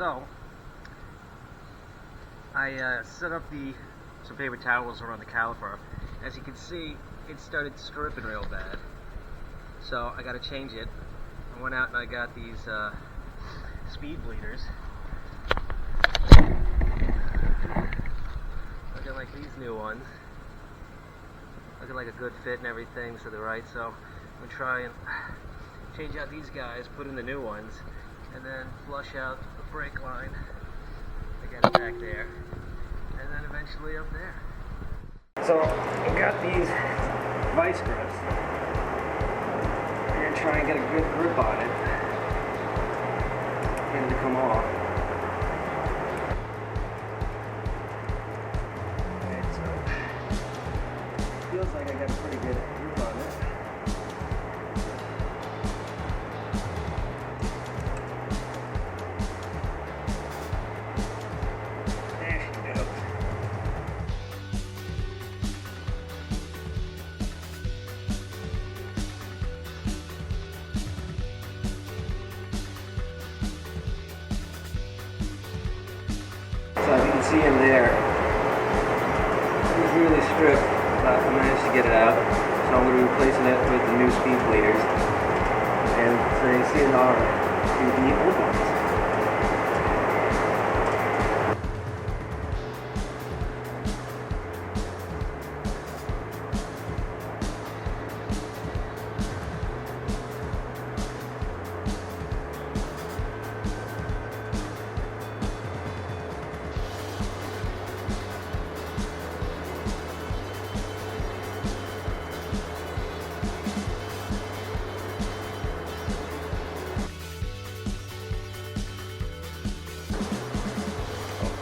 So I set up some paper towels around the caliper. As you can see, it started stripping real bad. So I got to change it. I went out and I got these speed bleeders. Looking like these new ones. Looking like a good fit and everything, so they're right. So I'm gonna try and change out these guys, put in the new ones, and then flush out the brake line again back there, and then eventually up there. So I've got these vice grips. I'm gonna try and get a good grip on it, get it to come off. Alright, so feels like I got a pretty good grip on it. So as you can see in there, it's really stripped, but I managed to get it out. So I'm going to be replacing it with the new speed bleeders. And so you see it are the old ones.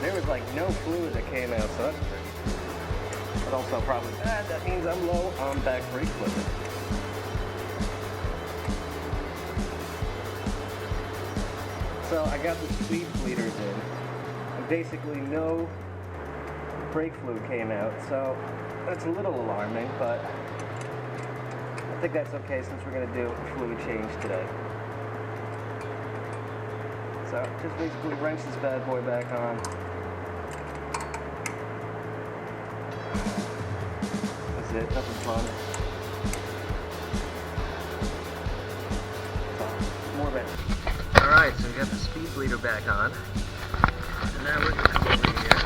There was like no fluid that came out, so that's pretty. But also probably bad, that means I'm low on back brake fluid. So I got the speed bleeders in, and basically no brake fluid came out, so that's a little alarming, but I think that's okay since we're going to do a fluid change today. So just basically wrench this bad boy back on. That's it, nothing fun. So, more of it. Alright, so we got the speed bleeder back on. And now we're going to come over here,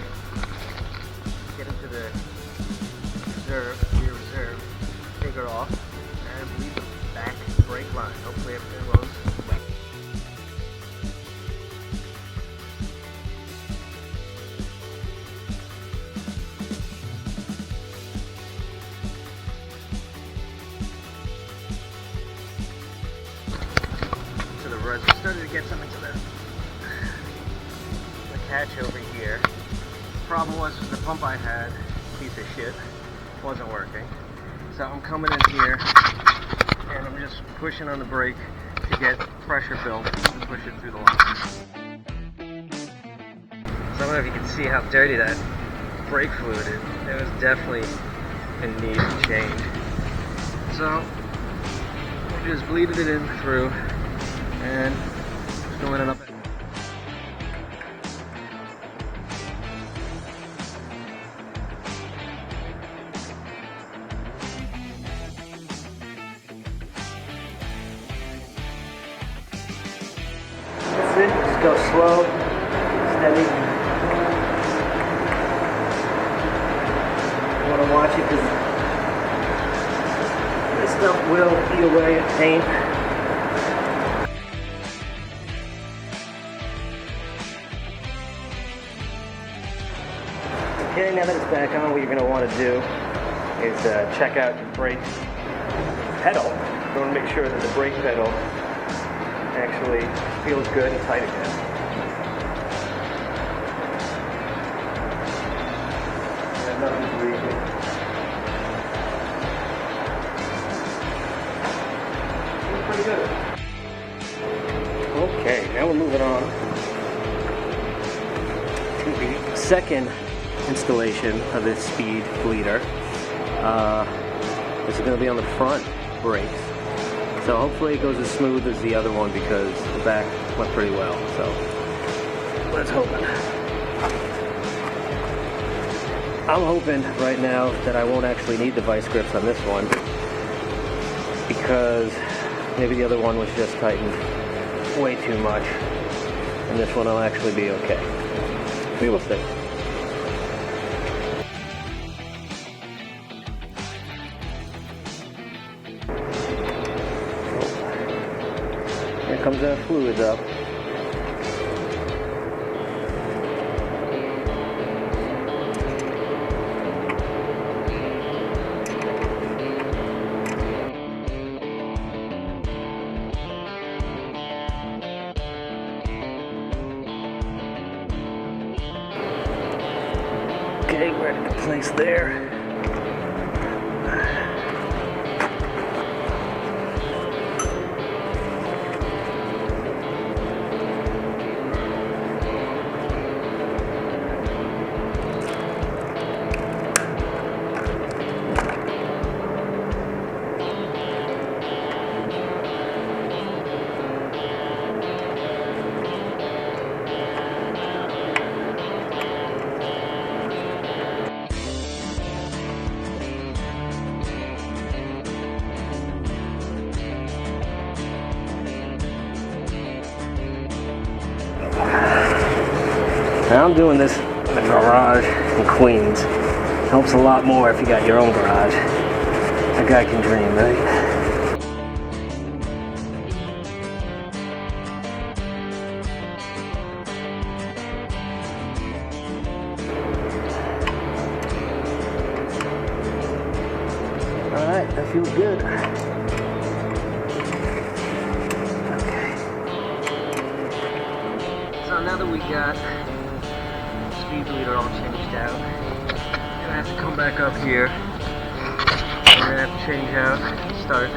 get into the rear reserve, take her off, and bleed the back brake line. Hopefully everything goes well. We started to get something to the catch over here. Problem was the pump I had, piece of shit, wasn't working. So I'm coming in here and I'm just pushing on the brake to get pressure built and push it through the line. So I don't know if you can see how dirty that brake fluid is. It was definitely in need of change. So we just bleeded it in through. And filling it up. That's it. Just go slow, steady. You want to watch it because this stuff will eat away at paint. Okay, now that it's back on, what you're going to want to do is check out your brake pedal. You want to make sure that the brake pedal actually feels good and tight again. And nothing's leaking. Feels pretty good. Okay, now we're moving on to the second installation of this speed bleeder. This is going to be on the front brakes, so hopefully it goes as smooth as the other one because the back went pretty well. So Let's hope. I'm hoping right now that I won't actually need the vice grips on this one, because maybe the other one was just tightened way too much, and this one will actually be okay. We will see. Here comes that fluids up. Okay, ready to place there. Now I'm doing this in the garage in Queens. Helps a lot more if you got your own garage. A guy can dream, right? Alright, that feels good. Okay. So now that we got speed leader all changed out, I'm gonna have to come back up here and then have to change out, start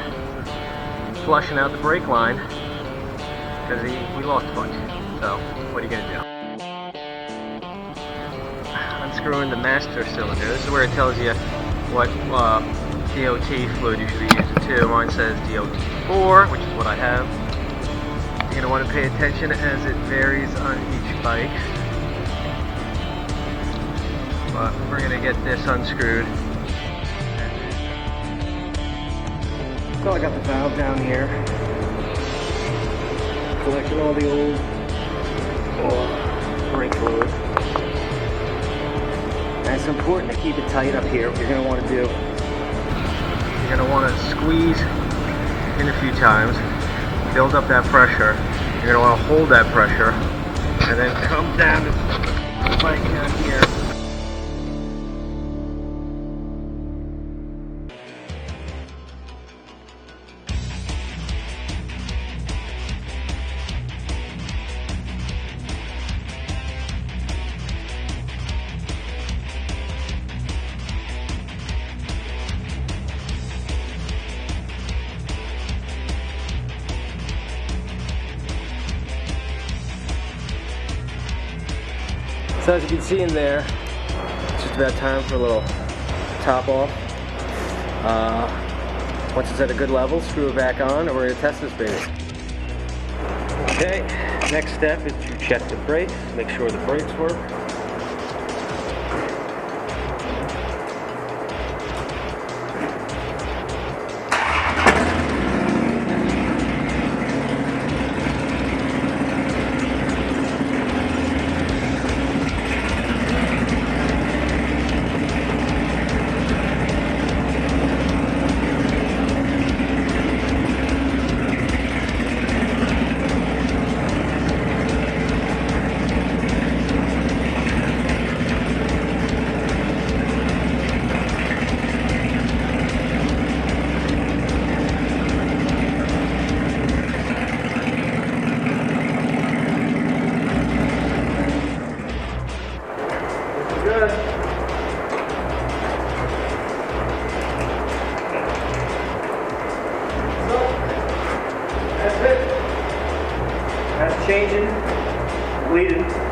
flushing out the brake line, because we lost a bunch. So what are you gonna do? Unscrewing the master cylinder. This is where it tells you what DOT fluid you should be using too. Mine says DOT4, which is what I have. You're gonna want to pay attention as it varies on each bike. But we're gonna get this unscrewed. So I got the valve down here, collecting all the old brake fluid. And it's important to keep it tight up here. What you're gonna want to do, you're gonna want to squeeze in a few times, build up that pressure. You're gonna want to hold that pressure, and then come down to the bike down here. So as you can see in there, it's just about time for a little top off. Once it's at a good level, screw it back on, and we're going to test this baby. Okay, next step is to check the brakes, make sure the brakes work. Good. So, that's it. That's changing, bleeding.